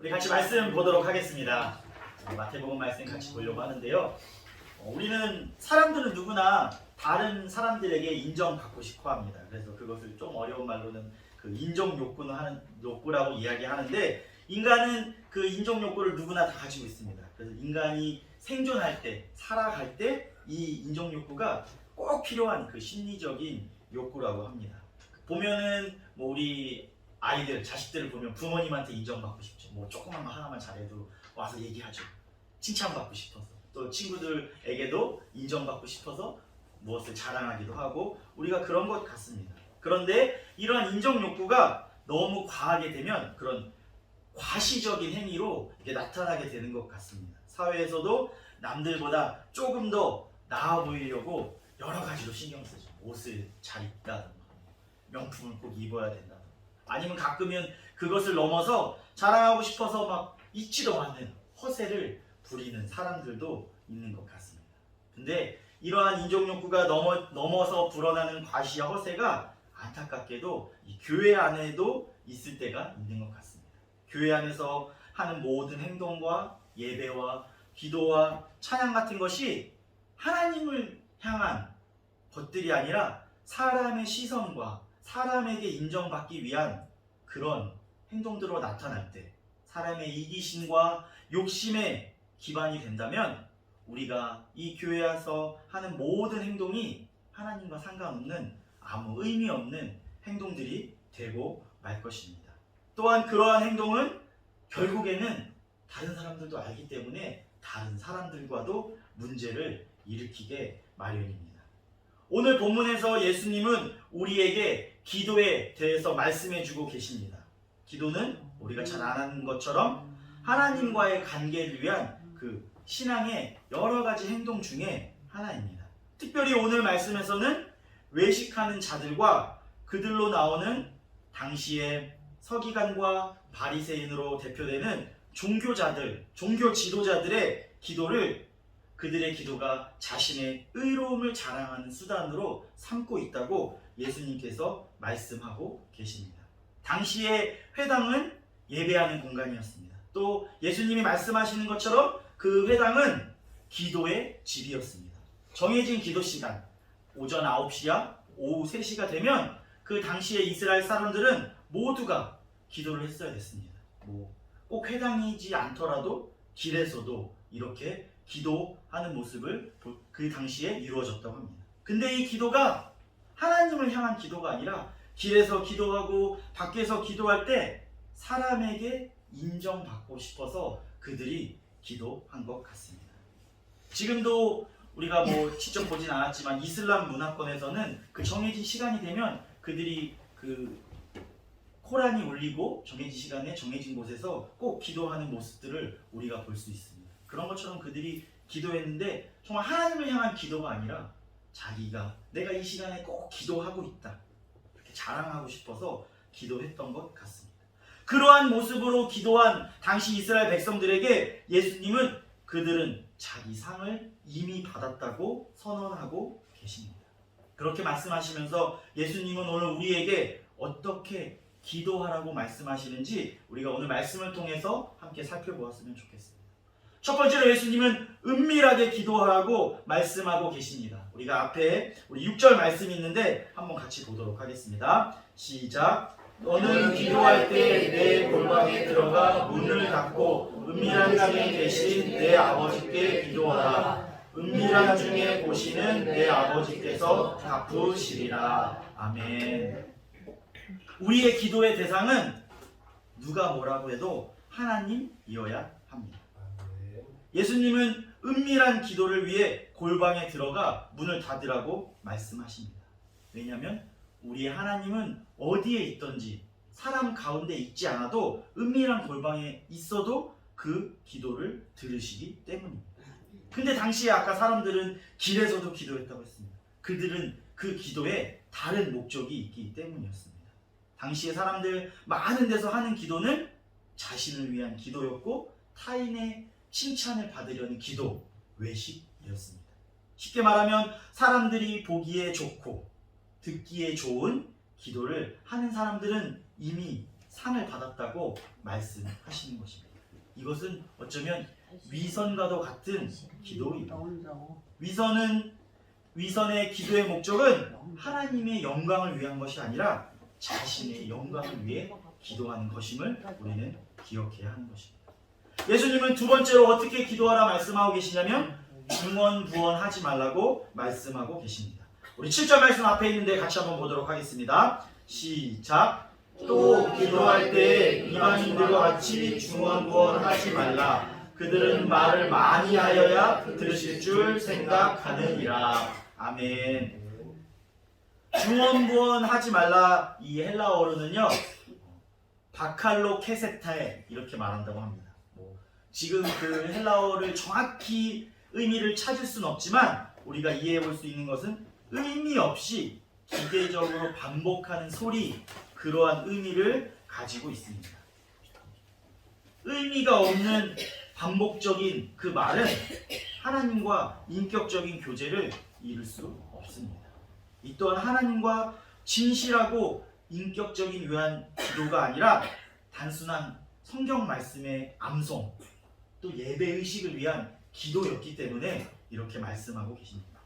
우리 같이 말씀 보도록 하겠습니다. 마태복음 말씀 같이 보려고 하는데요. 우리는 사람들은 누구나 다른 사람들에게 인정받고 싶어 합니다. 그래서 그것을 좀 어려운 말로는 그 인정 욕구는 하는 욕구라고 이야기하는데, 인간은 그 인정 욕구를 누구나 다 가지고 있습니다. 그래서 인간이 생존할 때, 살아갈 때 이 인정 욕구가 꼭 필요한 그 심리적인 욕구라고 합니다. 보면은 뭐 우리 아이들, 자식들을 보면 부모님한테 인정받고 싶죠. 뭐 조그만 거 하나만 잘해도 와서 얘기하죠. 칭찬받고 싶어서. 또 친구들에게도 인정받고 싶어서 무엇을 자랑하기도 하고, 우리가 그런 것 같습니다. 그런데 이러한 인정 욕구가 너무 과하게 되면 그런 과시적인 행위로 이게 나타나게 되는 것 같습니다. 사회에서도 남들보다 조금 더 나아 보이려고 여러 가지로 신경 쓰죠. 옷을 잘 입다든가, 명품을 꼭 입어야 된다든가, 아니면 가끔은 그것을 넘어서 자랑하고 싶어서 막 있지도 않는 허세를 부리는 사람들도 있는 것 같습니다. 근데 이러한 인정욕구가 넘어서 불어나는 과시와 허세가 안타깝게도 이 교회 안에도 있을 때가 있는 것 같습니다. 교회 안에서 하는 모든 행동과 예배와 기도와 찬양 같은 것이 하나님을 향한 것들이 아니라 사람의 시선과 사람에게 인정받기 위한 그런 행동들로 나타날 때, 사람의 이기심과 욕심에 기반이 된다면 우리가 이 교회에서 하는 모든 행동이 하나님과 상관없는 아무 의미 없는 행동들이 되고 말 것입니다. 또한 그러한 행동은 결국에는 다른 사람들도 알기 때문에 다른 사람들과도 문제를 일으키게 마련입니다. 오늘 본문에서 예수님은 우리에게 기도에 대해서 말씀해 주고 계십니다. 기도는 우리가 잘 아는 것처럼 하나님과의 관계를 위한 그 신앙의 여러 가지 행동 중에 하나입니다. 특별히 오늘 말씀에서는 외식하는 자들과 그들로 나오는 당시의 서기관과 바리새인으로 대표되는 종교자들, 종교 지도자들의 기도를 그들의 기도가 자신의 의로움을 자랑하는 수단으로 삼고 있다고 예수님께서 말씀하고 계십니다. 당시의 회당은 예배하는 공간이었습니다. 또 예수님이 말씀하시는 것처럼 그 회당은 기도의 집이었습니다. 정해진 기도 시간, 오전 9시야 오후 3시가 되면 그 당시의 이스라엘 사람들은 모두가 기도를 했어야 됐습니다. 꼭 회당이지 않더라도 길에서도 이렇게 기도하는 모습을 그 당시에 이루어졌다고 합니다. 근데 이 기도가 하나님을 향한 기도가 아니라 길에서 기도하고 밖에서 기도할 때 사람에게 인정받고 싶어서 그들이 기도한 것 같습니다. 지금도 우리가 직접 보진 않았지만 이슬람 문화권에서는 그 정해진 시간이 되면 그들이 그 코란이 울리고 정해진 시간에 정해진 곳에서 꼭 기도하는 모습들을 우리가 볼 수 있습니다. 그런 것처럼 그들이 기도했는데 정말 하나님을 향한 기도가 아니라 자기가 내가 이 시간에 꼭 기도하고 있다, 이렇게 자랑하고 싶어서 기도했던 것 같습니다. 그러한 모습으로 기도한 당시 이스라엘 백성들에게 예수님은 그들은 자기 상을 이미 받았다고 선언하고 계십니다. 그렇게 말씀하시면서 예수님은 오늘 우리에게 어떻게 기도하라고 말씀하시는지 우리가 오늘 말씀을 통해서 함께 살펴보았으면 좋겠습니다. 첫 번째로 예수님은 은밀하게 기도하라고 말씀하고 계십니다. 우리가 앞에 우리 6절 말씀이 있는데 한번 같이 보도록 하겠습니다. 시작. 너는 기도할 때 내 골방에 들어가 문을 닫고 은밀한 중에 계신 내 아버지께 기도하라. 은밀한 중에 보시는 내 아버지께서 갚으시리라. 아멘. 우리의 기도의 대상은 누가 뭐라고 해도 하나님이어야 합니다. 예수님은 은밀한 기도를 위해 골방에 들어가 문을 닫으라고 말씀하십니다. 왜냐하면 우리의 하나님은 어디에 있든지 사람 가운데 있지 않아도 은밀한 골방에 있어도 그 기도를 들으시기 때문입니다. 근데 당시에 아까 사람들은 길에서도 기도했다고 했습니다. 그들은 그 기도에 다른 목적이 있기 때문이었습니다. 당시의 사람들 많은 데서 하는 기도는 자신을 위한 기도였고 타인의 칭찬을 받으려는 기도, 외식이었습니다. 쉽게 말하면 사람들이 보기에 좋고 듣기에 좋은 기도를 하는 사람들은 이미 상을 받았다고 말씀하시는 것입니다. 이것은 어쩌면 위선과도 같은 기도입니다. 혼자. 위선의 기도의 목적은 하나님의 영광을 위한 것이 아니라 자신의 영광을 위해 기도하는 것임을 우리는 기억해야 하는 것입니다. 예수님은 두 번째로 어떻게 기도하라 말씀하고 계시냐면 중언부언하지 말라고 말씀하고 계십니다. 우리 7절 말씀 앞에 있는데 같이 한번 보도록 하겠습니다. 시작. 또 기도할 때 이방인들과 같이 중언부언하지 말라. 그들은 말을 많이 하여야 들으실 줄 생각하느니라. 아멘. 중언부언하지 말라, 이 헬라어로는요 바칼로 케세타에 이렇게 말한다고 합니다. 지금 그 헬라어를 정확히 의미를 찾을 수는 없지만 우리가 이해해 볼 수 있는 것은 의미 없이 기계적으로 반복하는 소리, 그러한 의미를 가지고 있습니다. 의미가 없는 반복적인 그 말은 하나님과 인격적인 교제를 이룰 수 없습니다. 이 또한 하나님과 진실하고 인격적인 위한 기도가 아니라 단순한 성경 말씀의 암송, 또 예배의식을 위한 기도였기 때문에 이렇게 말씀하고 계십니다.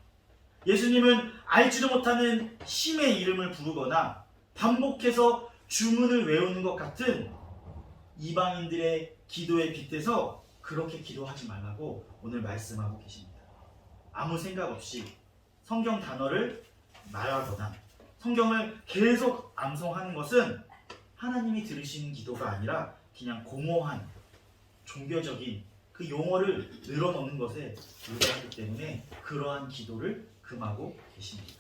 예수님은 알지도 못하는 신의 이름을 부르거나 반복해서 주문을 외우는 것 같은 이방인들의 기도에 빗대서 그렇게 기도하지 말라고 오늘 말씀하고 계십니다. 아무 생각 없이 성경 단어를 말하거나 성경을 계속 암송하는 것은 하나님이 들으시는 기도가 아니라 그냥 공허한 종교적인 그 용어를 늘어놓는 것에 불과하기 때문에 그러한 기도를 금하고 계십니다.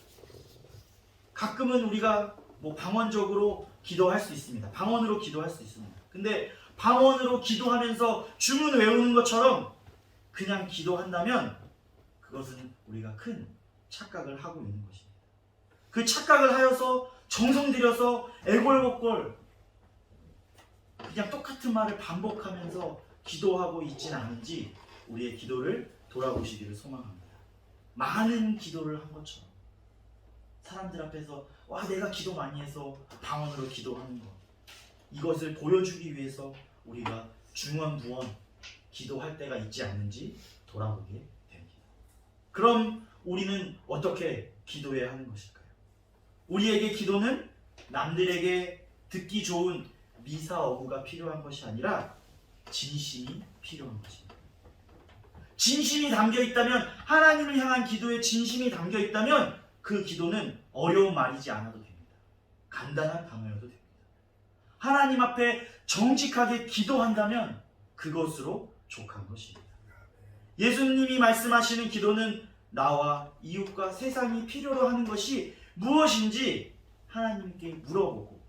가끔은 우리가 방언적으로 기도할 수 있습니다. 방언으로 기도할 수 있습니다. 근데 방언으로 기도하면서 주문 외우는 것처럼 그냥 기도한다면 그것은 우리가 큰 착각을 하고 있는 것입니다. 그 착각을 하여서 정성 들여서 애골복골 그냥 똑같은 말을 반복하면서 기도하고 있지는 않은지 우리의 기도를 돌아보시기를 소망합니다. 많은 기도를 한 것처럼 사람들 앞에서 와 내가 기도 많이 해서 방언으로 기도하는 것, 이것을 보여주기 위해서 우리가 중언부언 기도할 때가 있지 않는지 돌아보게 됩니다. 그럼 우리는 어떻게 기도해야 하는 것일까요? 우리에게 기도는 남들에게 듣기 좋은 미사어구가 필요한 것이 아니라 진심이 필요한 것입니다. 진심이 담겨 있다면, 하나님을 향한 기도에 진심이 담겨 있다면 그 기도는 어려운 말이지 않아도 됩니다. 간단한 단어여도 됩니다. 하나님 앞에 정직하게 기도한다면 그것으로 족한 것입니다. 예수님이 말씀하시는 기도는 나와 이웃과 세상이 필요로 하는 것이 무엇인지 하나님께 물어보고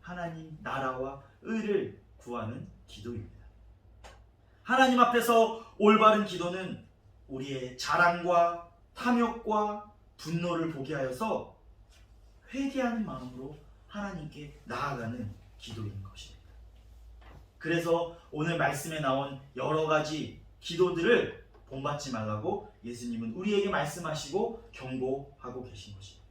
하나님 나라와 의를 구하는 기도입니다. 하나님 앞에서 올바른 기도는 우리의 자랑과 탐욕과 분노를 보게 하여서 회개하는 마음으로 하나님께 나아가는 기도인 것입니다. 그래서 오늘 말씀에 나온 여러 가지 기도들을 본받지 말라고 예수님은 우리에게 말씀하시고 경고하고 계신 것입니다.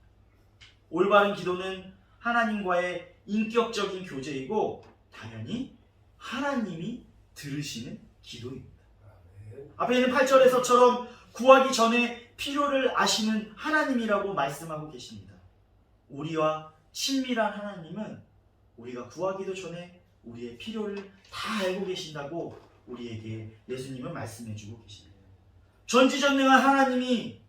올바른 기도는 하나님과의 인격적인 교제이고 당연히 하나님이 들으시는 기도입니다. 앞에 있는 8절에서처럼 구하기 전에 필요를 아시는 하나님이라고 말씀하고 계십니다. 우리와 친밀한 하나님은 우리가 구하기도 전에 우리의 필요를 다 알고 계신다고 우리에게 예수님은 말씀해주고 계십니다. 전지전능한 하나님이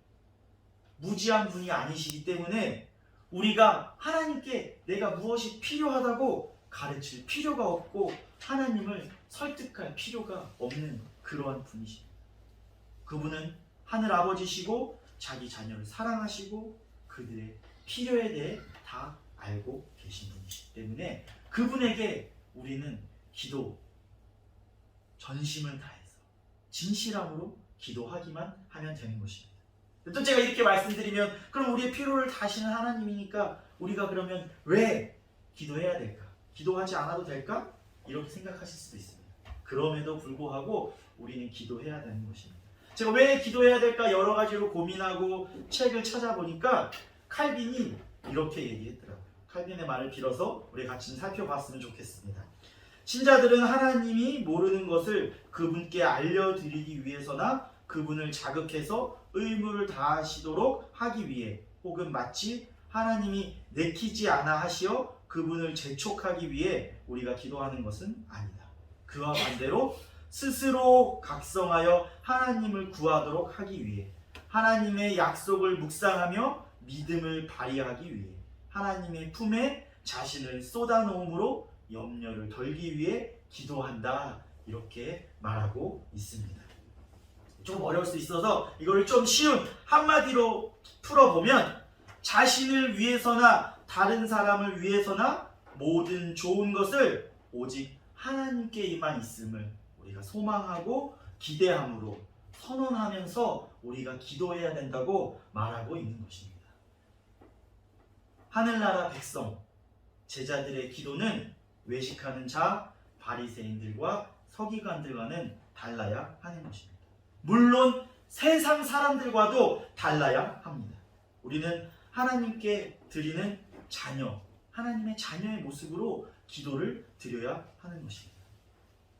무지한 분이 아니시기 때문에 우리가 하나님께 내가 무엇이 필요하다고 가르칠 필요가 없고 하나님을 설득할 필요가 없는 그러한 분이십니다. 그분은 하늘 아버지시고 자기 자녀를 사랑하시고 그들의 필요에 대해 다 알고 계신 분이시기 때문에 그분에게 우리는 기도 전심을 다해서 진실함으로 기도하기만 하면 되는 것입니다. 또 제가 이렇게 말씀드리면 그럼 우리의 필요를 다 아시는 하나님이니까 우리가 그러면 왜 기도해야 될까? 기도하지 않아도 될까? 이렇게 생각하실 수도 있습니다. 그럼에도 불구하고 우리는 기도해야 되는 것입니다. 제가 왜 기도해야 될까 여러 가지로 고민하고 책을 찾아보니까 칼빈이 이렇게 얘기했더라고요. 칼빈의 말을 빌어서 우리 같이 살펴봤으면 좋겠습니다. 신자들은 하나님이 모르는 것을 그분께 알려드리기 위해서나 그분을 자극해서 의무를 다하시도록 하기 위해, 혹은 마치 하나님이 내키지 않아 하시어 그분을 재촉하기 위해 우리가 기도하는 것은 아니다. 그와 반대로 스스로 각성하여 하나님을 구하도록 하기 위해, 하나님의 약속을 묵상하며 믿음을 발휘하기 위해, 하나님의 품에 자신을 쏟아놓음으로 염려를 덜기 위해 기도한다. 이렇게 말하고 있습니다. 좀 어려울 수 있어서 이걸 좀 쉬운 한마디로 풀어보면, 자신을 위해서나 다른 사람을 위해서나 모든 좋은 것을 오직 하나님께만 있음을 우리가 소망하고 기대함으로 선언하면서 우리가 기도해야 된다고 말하고 있는 것입니다. 하늘나라 백성, 제자들의 기도는 외식하는 자, 바리새인들과 서기관들과는 달라야 하는 것입니다. 물론 세상 사람들과도 달라야 합니다. 우리는 하나님께 드리는 자녀, 하나님의 자녀의 모습으로 기도를 드려야 하는 것입니다.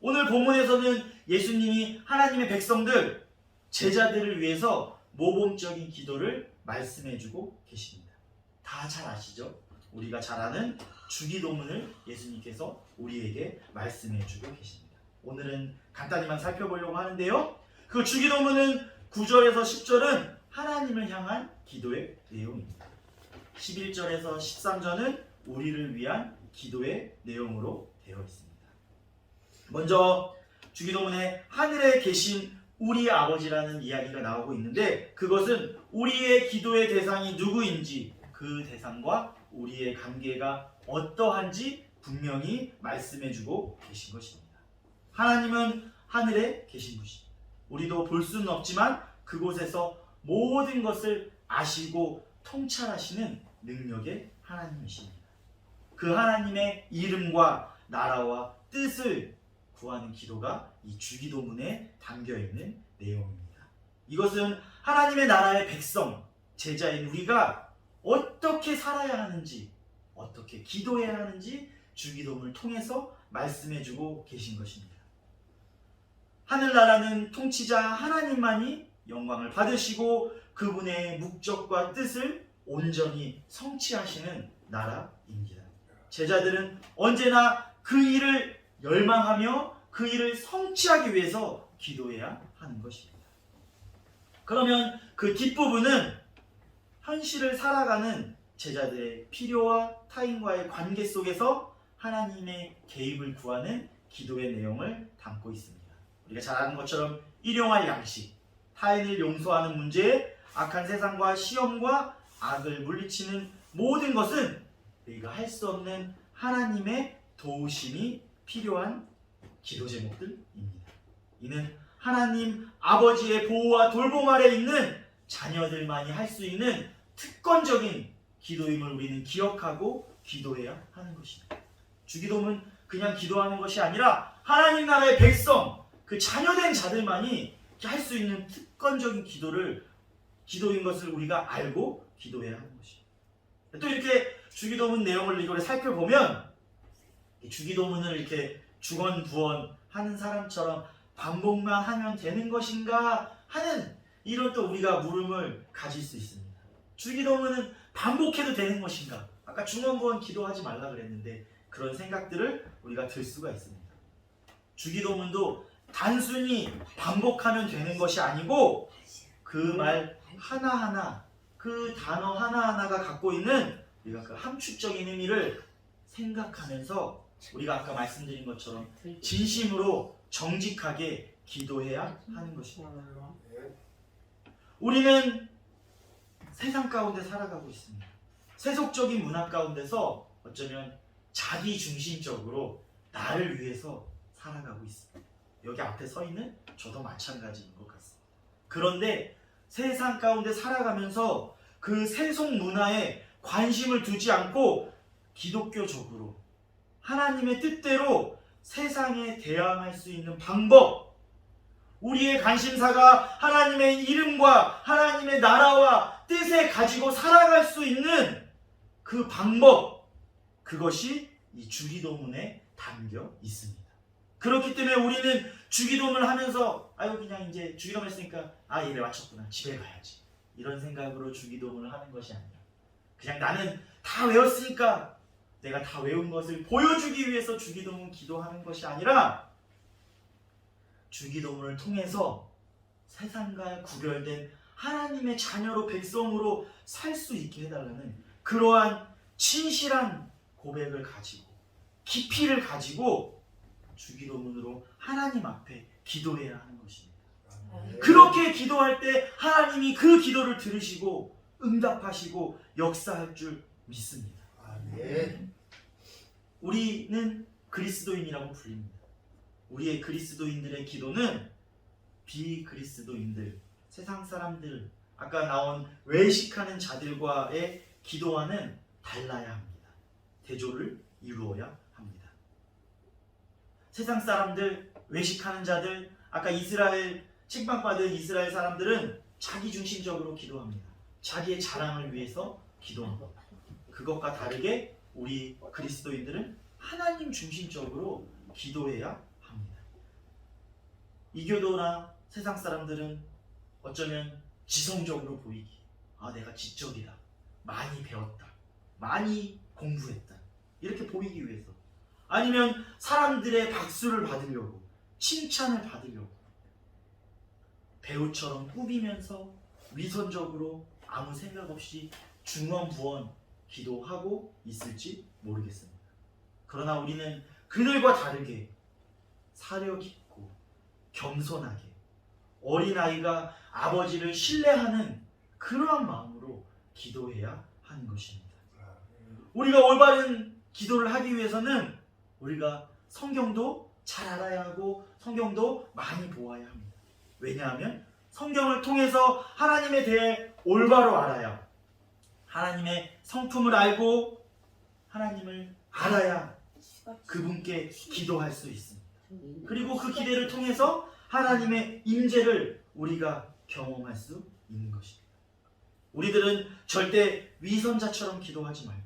오늘 본문에서는 예수님이 하나님의 백성들, 제자들을 위해서 모범적인 기도를 말씀해주고 계십니다. 다 잘 아시죠? 우리가 잘 아는 주기도문을 예수님께서 우리에게 말씀해주고 계십니다. 오늘은 간단히만 살펴보려고 하는데요, 그 주기도문은 9절에서 10절은 하나님을 향한 기도의 내용입니다. 11절에서 13절은 우리를 위한 기도의 내용으로 되어 있습니다. 먼저 주기도문에 하늘에 계신 우리 아버지라는 이야기가 나오고 있는데, 그것은 우리의 기도의 대상이 누구인지, 그 대상과 우리의 관계가 어떠한지 분명히 말씀해주고 계신 것입니다. 하나님은 하늘에 계신 분이십니다. 우리도 볼 수는 없지만 그곳에서 모든 것을 아시고 통찰하시는 능력의 하나님이십니다. 그 하나님의 이름과 나라와 뜻을 구하는 기도가 이 주기도문에 담겨있는 내용입니다. 이것은 하나님의 나라의 백성, 제자인 우리가 어떻게 살아야 하는지, 어떻게 기도해야 하는지 주기도문을 통해서 말씀해주고 계신 것입니다. 하늘나라는 통치자 하나님만이 영광을 받으시고 그분의 목적과 뜻을 온전히 성취하시는 나라입니다. 제자들은 언제나 그 일을 열망하며 그 일을 성취하기 위해서 기도해야 하는 것입니다. 그러면 그 뒷부분은 현실을 살아가는 제자들의 필요와 타인과의 관계 속에서 하나님의 개입을 구하는 기도의 내용을 담고 있습니다. 우리가 잘 아는 것처럼 일용할 양식, 타인을 용서하는 문제, 악한 세상과 시험과 악을 물리치는 모든 것은 우리가 할 수 없는 하나님의 도우심이 필요한 기도 제목들입니다. 이는 하나님 아버지의 보호와 돌봄 아래 있는 자녀들만이 할 수 있는 특권적인 기도임을 우리는 기억하고 기도해야 하는 것입니다. 주기도는 그냥 기도하는 것이 아니라 하나님 나라의 백성, 그 자녀된 자들만이 할 수 있는 특권적인 기도인 것을 우리가 알고 기도해야 하는 것입니다. 또 이렇게 주기도문 내용을 이걸 살펴보면, 주기도문을 이렇게 주건부원 하는 사람처럼 반복만 하면 되는 것인가 하는 이런 또 우리가 물음을 가질 수 있습니다. 주기도문은 반복해도 되는 것인가? 아까 중원부원 기도하지 말라 그랬는데 그런 생각들을 우리가 들 수가 있습니다. 주기도문도 단순히 반복하면 되는 것이 아니고 그 말 하나하나, 그 단어 하나하나가 갖고 있는 우리가 그 함축적인 의미를 생각하면서 우리가 아까 말씀드린 것처럼 진심으로 정직하게 기도해야 하는 것입니다. 우리는 세상 가운데 살아가고 있습니다. 세속적인 문화 가운데서 어쩌면 자기중심적으로 나를 위해서 살아가고 있습니다. 여기 앞에 서 있는 저도 마찬가지인 것 같습니다. 그런데 세상 가운데 살아가면서 그 세속 문화에 관심을 두지 않고 기독교적으로 하나님의 뜻대로 세상에 대항할 수 있는 방법, 우리의 관심사가 하나님의 이름과 하나님의 나라와 뜻에 가지고 살아갈 수 있는 그 방법, 그것이 이 주기도문에 담겨 있습니다. 그렇기 때문에 우리는 주기도문을 하면서 아유 그냥 이제 주기도문 했으니까 아 예배 마쳤구나 집에 가야지 이런 생각으로 주기도문을 하는 것이 아니라 그냥 나는 다 외웠으니까 내가 다 외운 것을 보여주기 위해서 주기도문 기도하는 것이 아니라 주기도문을 통해서 세상과 구별된 하나님의 자녀로 백성으로 살 수 있게 해달라는 그러한 진실한 고백을 가지고 깊이를 가지고 주기도문으로 하나님 앞에 기도해야 하는 것입니다. 그렇게 기도할 때 하나님이 그 기도를 들으시고 응답하시고 역사할 줄 믿습니다. 우리는 그리스도인이라고 불립니다. 우리의 그리스도인들의 기도는 비그리스도인들, 세상 사람들, 아까 나온 외식하는 자들과의 기도와는 달라야 합니다. 대조를 이루어야 합니다. 세상 사람들, 외식하는 자들, 아까 이스라엘 책망받은 이스라엘 사람들은 자기 중심적으로 기도합니다. 자기의 자랑을 위해서 기도합니다. 그것과 다르게 우리 그리스도인들은 하나님 중심적으로 기도해야 합니다. 이교도나 세상 사람들은 어쩌면 지성적으로 보이기, 아 내가 지적이다, 많이 배웠다, 많이 공부했다 이렇게 보이기 위해서, 아니면 사람들의 박수를 받으려고, 칭찬을 받으려고 배우처럼 꾸미면서 위선적으로 아무 생각 없이 중언부언 기도하고 있을지 모르겠습니다. 그러나 우리는 그들과 다르게 사려 깊고 겸손하게 어린아이가 아버지를 신뢰하는 그러한 마음으로 기도해야 하는 것입니다. 우리가 올바른 기도를 하기 위해서는 우리가 성경도 잘 알아야 하고 성경도 많이 보아야 합니다. 왜냐하면 성경을 통해서 하나님에 대해 올바로 알아야, 하나님의 성품을 알고 하나님을 알아야 그분께 기도할 수 있습니다. 그리고 그 기대를 통해서 하나님의 임재를 우리가 경험할 수 있는 것입니다. 우리들은 절대 위선자처럼 기도하지 말고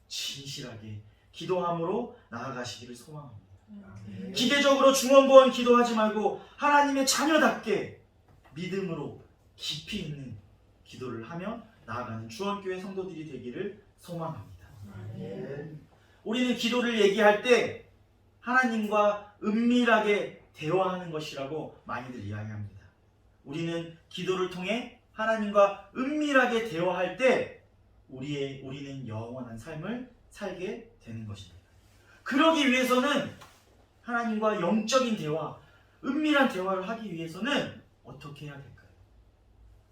진실하게 기도함으로 나아가시기를 소망합니다. 기계적으로 중언부언 기도하지 말고 하나님의 자녀답게 믿음으로 깊이 있는 기도를 하며 나아가는 주원교회 성도들이 되기를 소망합니다. 우리는 기도를 얘기할 때 하나님과 은밀하게 대화하는 것이라고 많이들 이야기합니다. 우리는 기도를 통해 하나님과 은밀하게 대화할 때 우리는 영원한 삶을 살게 되는 것입니다. 그러기 위해서는 하나님과 영적인 대화, 은밀한 대화를 하기 위해서는 어떻게 해야 될까요?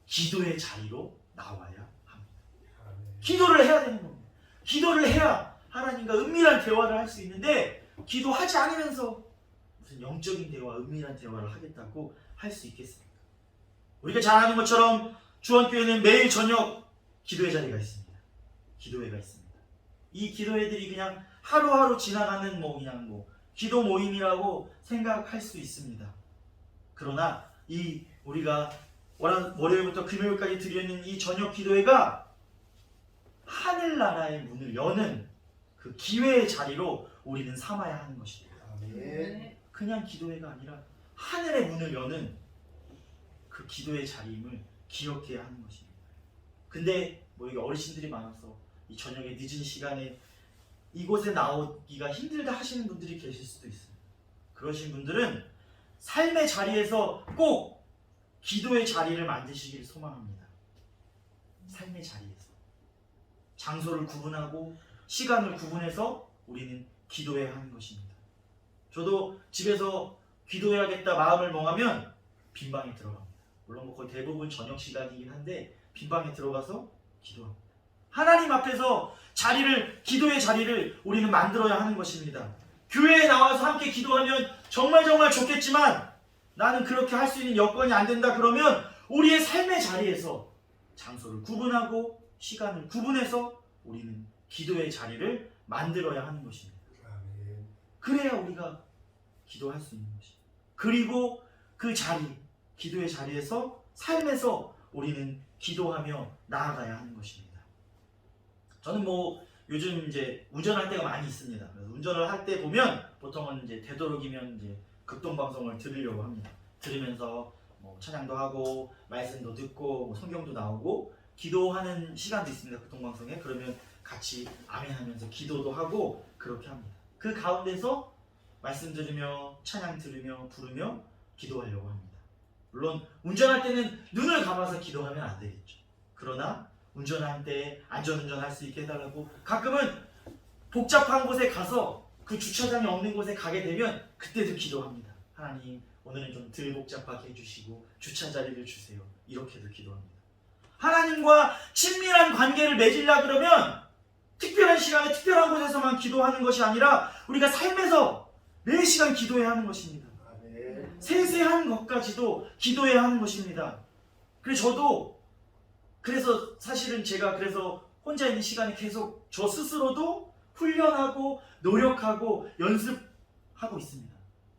기도의 자리로 나와야 합니다. 기도를 해야 되는 겁니다. 기도를 해야 하나님과 은밀한 대화를 할 수 있는데 기도하지 않으면서 무슨 영적인 대화, 은밀한 대화를 하겠다고 할 수 있겠습니까? 우리가 잘 아는 것처럼 주원교회는 매일 저녁 기도의 자리가 있습니다. 기도회가 있습니다. 이 기도회들이 그냥 하루하루 지나가는 그냥 기도 모임이라고 생각할 수 있습니다. 그러나 이 우리가 월요일부터 금요일까지 드리는 이 저녁 기도회가 하늘나라의 문을 여는 그 기회의 자리로 우리는 삼아야 하는 것입니다. 그냥 기도회가 아니라 하늘의 문을 여는 그 기도의 자리임을 기억해야 하는 것입니다. 근데 이게 어르신들이 많아서 이 저녁에 늦은 시간에 이곳에 나오기가 힘들다 하시는 분들이 계실 수도 있어요. 그러신 분들은 삶의 자리에서 꼭 기도의 자리를 만드시길 소망합니다. 삶의 자리에서 장소를 구분하고 시간을 구분해서 우리는 기도해야 하는 것입니다. 저도 집에서 기도해야겠다 마음을 먹으면 빈방에 들어갑니다. 물론 거의 대부분 저녁 시간이긴 한데 빈방에 들어가서 기도합니다. 하나님 앞에서 기도의 자리를 우리는 만들어야 하는 것입니다. 교회에 나와서 함께 기도하면 정말 좋겠지만 나는 그렇게 할 수 있는 여건이 안 된다 그러면 우리의 삶의 자리에서 장소를 구분하고 시간을 구분해서 우리는 기도의 자리를 만들어야 하는 것입니다. 그래야 우리가 기도할 수 있는 것입니다. 그리고 그 자리, 기도의 자리에서 삶에서 우리는 기도하며 나아가야 하는 것입니다. 저는 요즘 이제 운전할 때가 많이 있습니다. 그래서 운전을 할 때 보면 보통은 이제 되도록이면 이제 극동 방송을 들으려고 합니다. 들으면서 뭐 찬양도 하고 말씀도 듣고 뭐 성경도 나오고 기도하는 시간도 있습니다. 극동 방송에. 그러면 같이 아멘하면서 기도도 하고 그렇게 합니다. 그 가운데서 말씀 들으며 찬양 들으며 부르며 기도하려고 합니다. 물론 운전할 때는 눈을 감아서 기도하면 안 되겠죠. 그러나 운전할 때 안전운전할 수 있게 해달라고, 가끔은 복잡한 곳에 가서 그 주차장이 없는 곳에 가게 되면 그때도 기도합니다. 하나님, 오늘은 좀 덜 복잡하게 해주시고 주차 자리를 주세요. 이렇게도 기도합니다. 하나님과 친밀한 관계를 맺으려 그러면 특별한 시간에 특별한 곳에서만 기도하는 것이 아니라 우리가 삶에서 매 시간 기도해야 하는 것입니다. 세세한 것까지도 기도해야 하는 것입니다. 그래서 사실은 제가 그래서 혼자 있는 시간에 계속 저 스스로도 훈련하고 노력하고 연습하고 있습니다.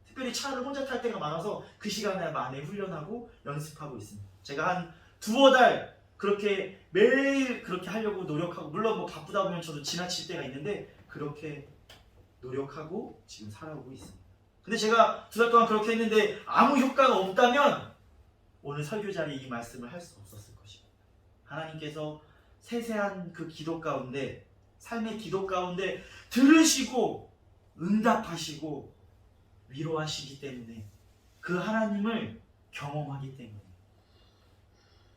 특별히 차를 혼자 탈 때가 많아서 그 시간에 많이 훈련하고 연습하고 있습니다. 제가 한 두어 달 그렇게 매일 그렇게 하려고 노력하고, 물론 뭐 바쁘다 보면 저도 지나칠 때가 있는데 그렇게 노력하고 지금 살아오고 있습니다. 근데 제가 두 달 동안 그렇게 했는데 아무 효과가 없다면 오늘 설교 자리에 이 말씀을 할 수 없었을 것입니다. 하나님께서 세세한 그 기도 가운데, 삶의 기도 가운데 들으시고 응답하시고 위로하시기 때문에, 그 하나님을 경험하기 때문에,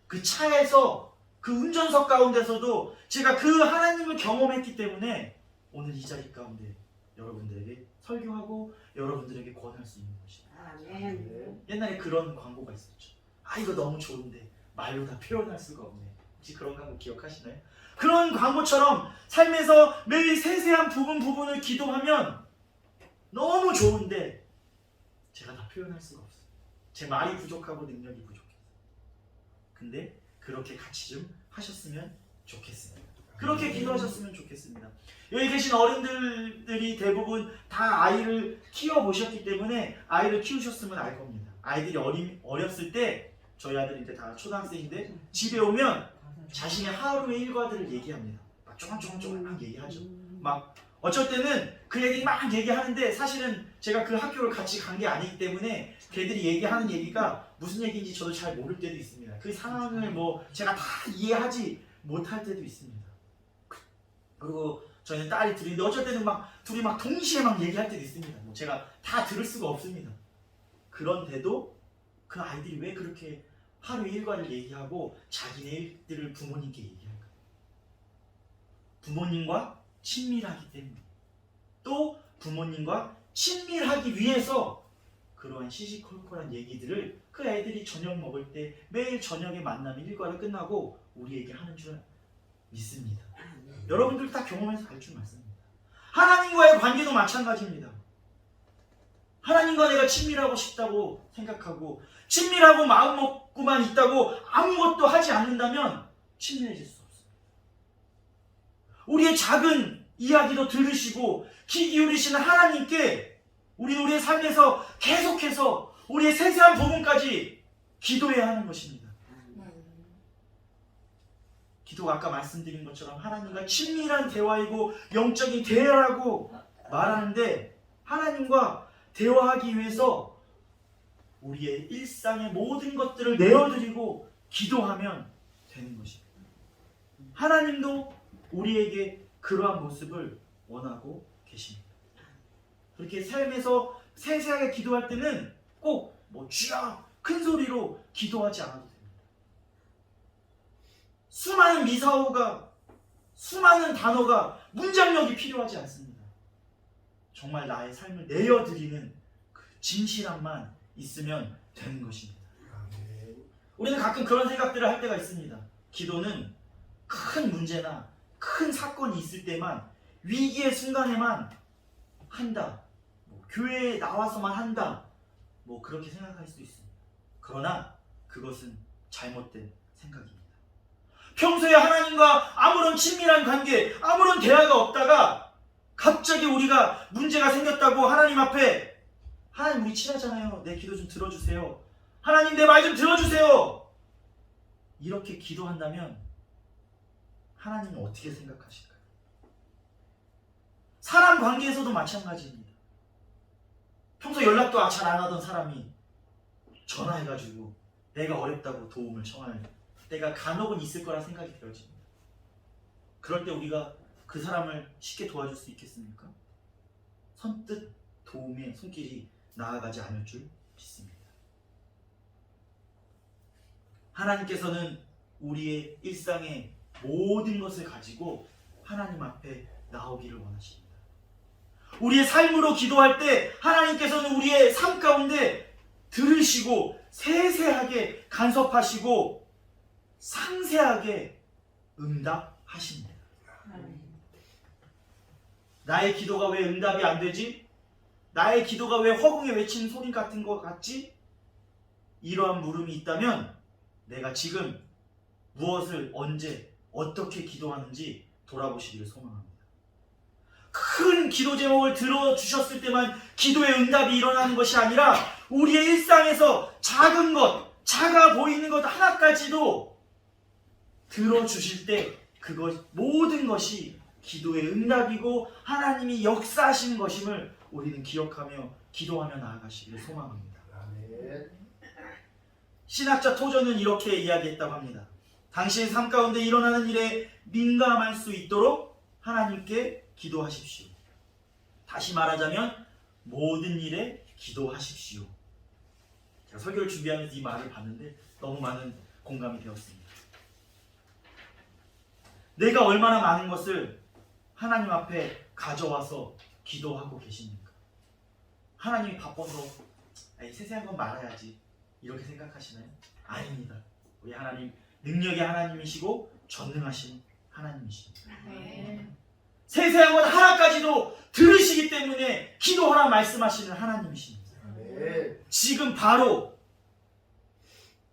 그 차에서 그 운전석 가운데서도 제가 그 하나님을 경험했기 때문에 오늘 이 자리 가운데 여러분들에게 설교하고 여러분들에게 권할 수 있는 것입니다. 아멘. 옛날에 그런 광고가 있었죠. 아, 이거 너무 좋은데 말로 다 표현할 수가 없네. 혹시 그런 광고 기억하시나요? 그런 광고처럼 삶에서 매일 세세한 부분을 기도하면 너무 좋은데 제가 다 표현할 수가 없어요. 제 말이 부족하고 능력이 부족해서. 근데 그렇게 같이 좀 하셨으면 좋겠습니다. 그렇게 기도하셨으면 좋겠습니다. 여기 계신 어른들이 대부분 다 아이를 키워보셨기 때문에 아이를 키우셨으면 알 겁니다. 아이들이 어렸을 때, 저희 아들이 이제 다 초등학생인데 집에 오면 자신의 하루의 일과들을 얘기합니다. 막 조금 막 얘기하죠. 막 어쩔 때는 그 얘기 막 얘기하는데 사실은 제가 그 학교를 같이 간 게 아니기 때문에 걔들이 얘기하는 얘기가 무슨 얘기인지 저도 잘 모를 때도 있습니다. 그 상황을 뭐 제가 다 이해하지 못할 때도 있습니다. 그리고 저희는 딸이 둘인데 어쩔 때는 막 둘이 막 동시에 막 얘기할 때도 있습니다. 뭐 제가 다 들을 수가 없습니다. 그런데도 그 아이들이 왜 그렇게 하루 일과를 얘기하고 자기네 일들을 부모님께 얘기할까요? 부모님과 친밀하기 때문에, 또 부모님과 친밀하기 위해서 그러한 시시콜콜한 얘기들을 그 애들이 저녁 먹을 때 매일 저녁에 만나면 일과를 끝나고 우리에게 하는 줄 믿습니다. 여러분들 다 경험해서 알 줄 맞습니다. 하나님과의 관계도 마찬가지입니다. 하나님과 내가 친밀하고 싶다고 생각하고 친밀하고 마음 먹고만 있다고 아무것도 하지 않는다면 친밀해질 수 없습니다. 우리의 작은 이야기도 들으시고 귀 기울이시는 하나님께 우리의 삶에서 계속해서 우리의 세세한 부분까지 기도해야 하는 것입니다. 기도가 아까 말씀드린 것처럼 하나님과 친밀한 대화이고 영적인 대화라고 말하는데, 하나님과 대화하기 위해서 우리의 일상의 모든 것들을 내어드리고 기도하면 되는 것입니다. 하나님도 우리에게 그러한 모습을 원하고 계십니다. 그렇게 삶에서 세세하게 기도할 때는 꼭 뭐 주여 큰 소리로 기도하지 않아도 됩니다. 수많은 미사오가, 수많은 단어가, 문장력이 필요하지 않습니다. 정말 나의 삶을 내어드리는 그 진실함만 있으면 되는 것입니다. 우리는 가끔 그런 생각들을 할 때가 있습니다. 기도는 큰 문제나 큰 사건이 있을 때만, 위기의 순간에만 한다, 교회에 나와서만 한다, 그렇게 생각할 수 있습니다. 그러나 그것은 잘못된 생각입니다. 평소에 하나님과 아무런 친밀한 관계, 아무런 대화가 없다가 갑자기 우리가 문제가 생겼다고 하나님 앞에, 하나님 우리 친하잖아요, 내 기도 좀 들어주세요, 하나님 내 말 좀 들어주세요, 이렇게 기도한다면 하나님은 어떻게 생각하실까요? 사람 관계에서도 마찬가지입니다. 평소 연락도 잘 안 하던 사람이 전화해가지고 내가 어렵다고 도움을 청할 때가 간혹은 있을 거라 생각이 되어집니다. 그럴 때 우리가 그 사람을 쉽게 도와줄 수 있겠습니까? 선뜻 도움의 손길이 나아가지 않을 줄 믿습니다. 하나님께서는 우리의 일상의 모든 것을 가지고 하나님 앞에 나오기를 원하십니다. 우리의 삶으로 기도할 때 하나님께서는 우리의 삶 가운데 들으시고 세세하게 간섭하시고 상세하게 응답하십니다. 나의 기도가 왜 응답이 안 되지? 나의 기도가 왜 허공에 외치는 소리 같은 것 같지? 이러한 물음이 있다면 내가 지금 무엇을 언제 어떻게 기도하는지 돌아보시기를 소망합니다. 큰 기도 제목을 들어주셨을 때만 기도의 응답이 일어나는 것이 아니라 우리의 일상에서 작은 것, 작아 보이는 것 하나까지도 들어주실 때 그것 모든 것이 기도의 응답이고 하나님이 역사하시는 것임을 우리는 기억하며 기도하며 나아가시기를 소망합니다. 신학자 토저는 이렇게 이야기했다고 합니다. 당신의 삶 가운데 일어나는 일에 민감할 수 있도록 하나님께 기도하십시오. 다시 말하자면 모든 일에 기도하십시오. 제가 설교를 준비하면서 이 말을 봤는데 너무 많은 공감이 되었습니다. 내가 얼마나 많은 것을 하나님 앞에 가져와서 기도하고 계십니까? 하나님이 바빠서 세세한 건 말아야지 이렇게 생각하시나요? 아닙니다. 우리 하나님 능력의 하나님이시고 전능하신 하나님이십니다. 세세한 것 하나까지도 들으시기 때문에 기도하라 말씀하시는 하나님이십니다. 지금 바로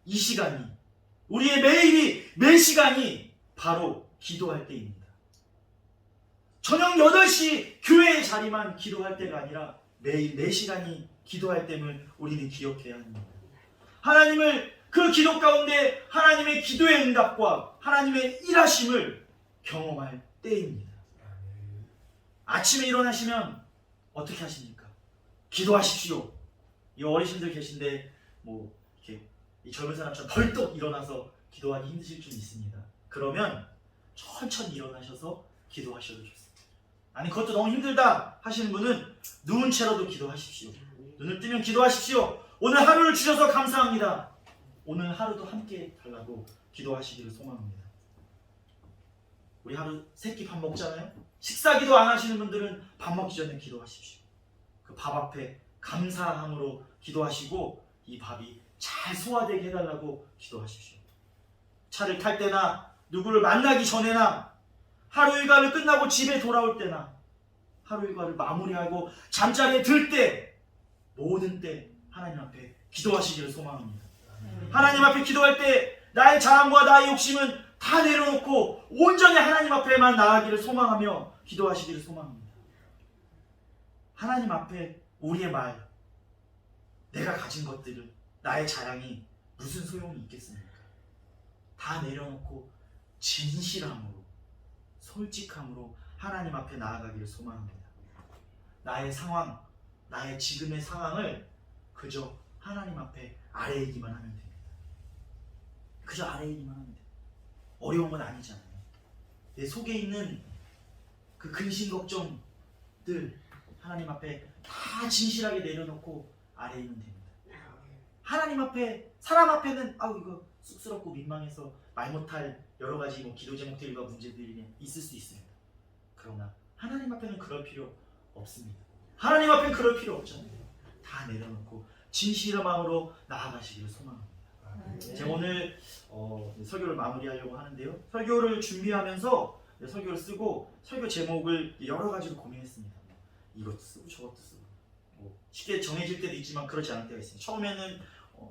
이 시간이 우리의 매일이 매 시간이 바로 기도할 때입니다. 저녁 8시 교회의 자리만 기도할 때가 아니라 매일 매 시간이 기도할 때임을 우리는 기억해야 합니다. 하나님을 그 기도 가운데 하나님의 기도의 응답과 하나님의 일하심을 경험할 때입니다. 아침에 일어나시면 어떻게 하십니까? 기도하십시오. 이 어르신들 계신데 뭐 이렇게 이 젊은 사람처럼 벌떡 일어나서 기도하기 힘드실 줄 있습니다. 그러면 천천히 일어나셔서 기도하셔도 좋습니다. 아니 그것도 너무 힘들다 하시는 분은 누운 채로도 기도하십시오. 눈을 뜨면 기도하십시오. 오늘 하루를 주셔서 감사합니다. 오늘 하루도 함께 달라고 기도하시기를 소망합니다. 우리 하루 세끼 밥 먹잖아요. 식사 기도 안 하시는 분들은 밥 먹기 전에 기도하십시오. 그 밥 앞에 감사함으로 기도하시고 이 밥이 잘 소화되게 해달라고 기도하십시오. 차를 탈 때나 누구를 만나기 전에나 하루 일과를 끝나고 집에 돌아올 때나 하루 일과를 마무리하고 잠자리에 들 때 모든 때 하나님 앞에 기도하시기를 소망합니다. 하나님 앞에 기도할 때 나의 자랑과 나의 욕심은 다 내려놓고 온전히 하나님 앞에만 나아가기를 소망하며 기도하시기를 소망합니다. 하나님 앞에 우리의 말, 내가 가진 것들을 나의 자랑이 무슨 소용이 있겠습니까? 다 내려놓고 진실함으로 솔직함으로 하나님 앞에 나아가기를 소망합니다. 나의 상황, 나의 지금의 상황을 그저 하나님 앞에 아뢰이기만 하면 됩니다. 그저 아뢰이기만 하면 돼요. 어려운 건 아니잖아요. 내 속에 있는 그 근심 걱정들 하나님 앞에 다 진실하게 내려놓고 아뢰이면 됩니다. 하나님 앞에, 사람 앞에는 이거 쑥스럽고 민망해서 말 못할 여러 가지 기도 제목들과 문제들이 있을 수 있습니다. 그러나 하나님 앞에는 그럴 필요 없습니다. 하나님 앞에는 그럴 필요 없잖아요. 다 내려놓고 진실한 마음으로 나아가시기를 소망합니다. 제가 오늘 설교를 마무리하려고 하는데요. 설교를 준비하면서 설교를 쓰고 설교 제목을 여러 가지로 고민했습니다. 이것도 쓰고 저것도 쓰고 쉽게 정해질 때도 있지만 그렇지 않을 때가 있습니다. 처음에는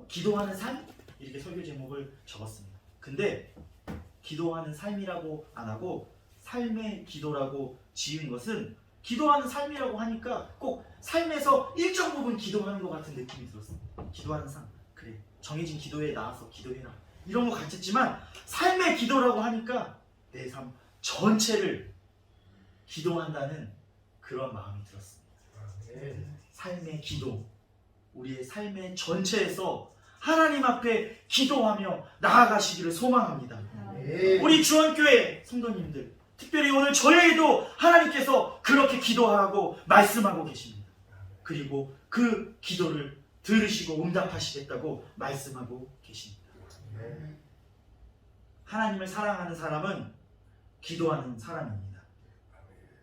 기도하는 삶? 이렇게 설교 제목을 적었습니다. 근데 기도하는 삶이라고 안 하고 삶의 기도라고 지은 것은 기도하는 삶이라고 하니까 꼭 삶에서 일정 부분 기도하는 것 같은 느낌이 들었습니다. 기도하는 삶, 그래 정해진 기도에 나와서 기도해라 이런 것 같았지만 삶의 기도라고 하니까 내 삶 전체를 기도한다는 그런 마음이 들었습니다. 삶의 기도, 우리의 삶의 전체에서 하나님 앞에 기도하며 나아가시기를 소망합니다. 우리 주원교회 성도님들, 특별히 오늘 저에게도 하나님께서 그렇게 기도하라고 말씀하고 계십니다. 그리고 그 기도를 들으시고 응답하시겠다고 말씀하고 계십니다. 하나님을 사랑하는 사람은 기도하는 사람입니다.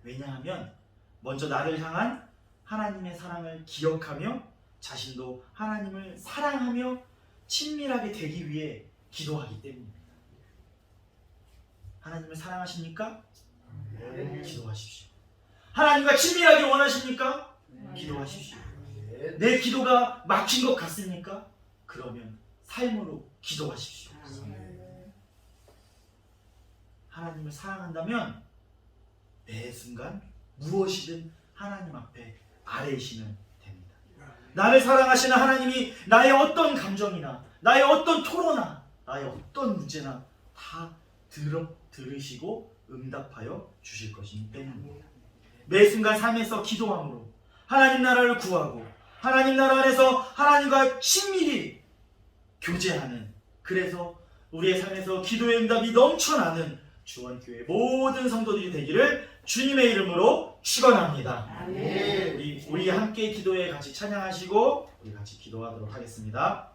왜냐하면 먼저 나를 향한 하나님의 사랑을 기억하며 자신도 하나님을 사랑하며 친밀하게 되기 위해 기도하기 때문입니다. 하나님을 사랑하십니까? 기도하십시오. 하나님과 친밀하게 원하십니까? 기도하십시오. 내 기도가 막힌 것 같습니까? 그러면 삶으로 기도하십시오. 하나님을 사랑한다면 매 순간 무엇이든 하나님 앞에 아뢰시면 됩니다. 나를 사랑하시는 하나님이 나의 어떤 감정이나 나의 어떤 토로나 나의 어떤 문제나 다 들으시고 응답하여 주실 것이기 때문입니다. 매 순간 삶에서 기도함으로 하나님 나라를 구하고 하나님 나라 안에서 하나님과 친밀히 교제하는, 그래서 우리의 삶에서 기도의 응답이 넘쳐나는 주원교회 모든 성도들이 되기를 주님의 이름으로 축원합니다. 우리 함께 기도에 같이 찬양하시고 우리 같이 기도하도록 하겠습니다.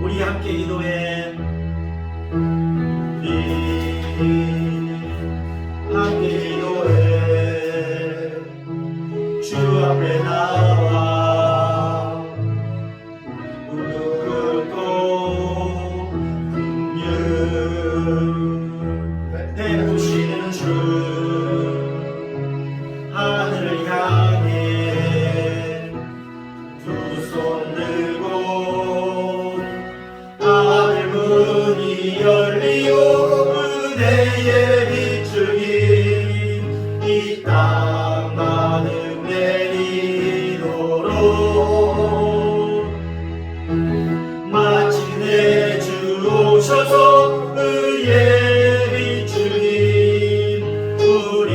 우리 함께 기도해. 함께 기도해. 주 앞에 나와 무릎 꿇고 긍휼 베푸시는 주, 하늘을 향해 두 손 들고 하늘 문이 열리고 은혜의 빛줄기 이 땅 가득 내리도록 마침내 주 오셔서 의의 빛줄기 우리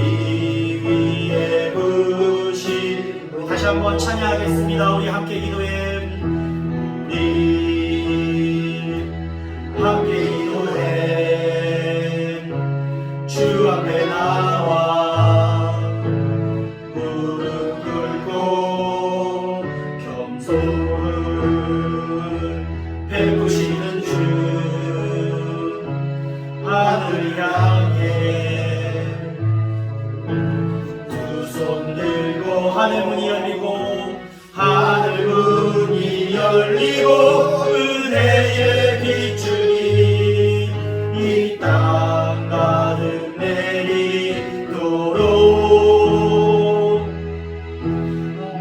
위에 부신. 다시 한번 찬양하겠습니다. 우리 함께 기도해. 우리 함께 기도해. 주 앞에 나와 무릎 꿇고 겸손을 베푸시는 주, 하늘 향해 두 손 들고 하늘 문이 열리고 하늘 문이 열리고 은혜의 빛줄기 이 땅 가득 내리도록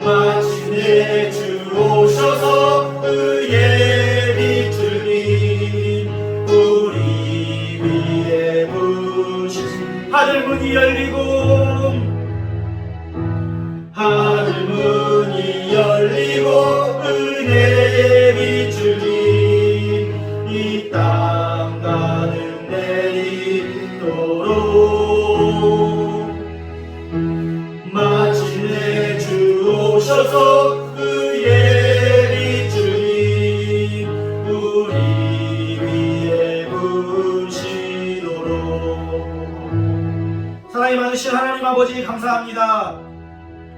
마침내 주 오셔서 의의 빛줄기 우리 위에 부신. 하늘 문이 열리고 하늘 문이 열리고 은혜의 빛줄기 이 땅 가득 내리도록 마침내 주 오셔서 의의 빛줄기 우리 위에 부시도록. 사랑이 많으신 하나님 아버지 감사합니다.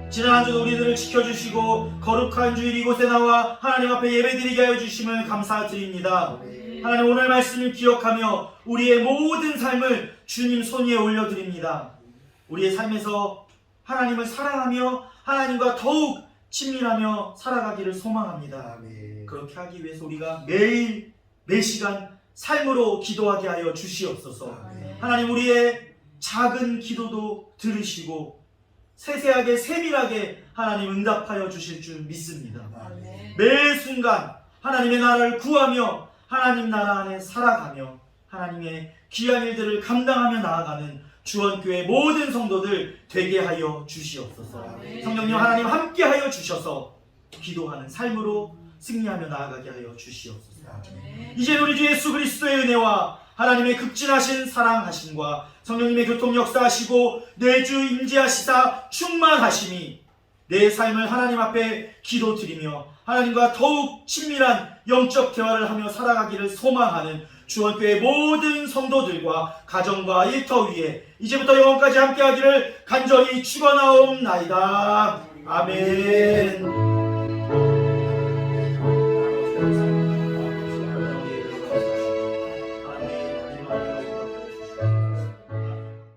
지난 한 주도 우리들을 지켜주시고 거룩한 주일 이곳에 나와 하나님 앞에 예배드리게 하여 주심을 감사드립니다. 하나님, 오늘 말씀을 기억하며 우리의 모든 삶을 주님 손 위에 올려드립니다. 우리의 삶에서 하나님을 사랑하며 하나님과 더욱 친밀하며 살아가기를 소망합니다. 그렇게 하기 위해서 우리가 매일 매시간 삶으로 기도하게 하여 주시옵소서. 하나님, 우리의 작은 기도도 들으시고 세세하게 세밀하게 하나님 응답하여 주실 줄 믿습니다. 매 순간 하나님의 나라를 구하며 하나님 나라 안에 살아가며 하나님의 귀한 일들을 감당하며 나아가는 주원교회 모든 성도들 되게 하여 주시옵소서. 성령님 하나님 함께 하여 주셔서 기도하는 삶으로 승리하며 나아가게 하여 주시옵소서. 이제 우리 주 예수 그리스도의 은혜와 하나님의 극진하신 사랑하심과 성령님의 교통 역사하시고 내 주 임재하시사 충만하심이 내 삶을 하나님 앞에 기도드리며 하나님과 더욱 친밀한 영적 대화를 하며 살아가기를 소망하는 주원교회 모든 성도들과 가정과 일터 위에 이제부터 영원까지 함께하기를 간절히 축원하옵나이다. 아멘.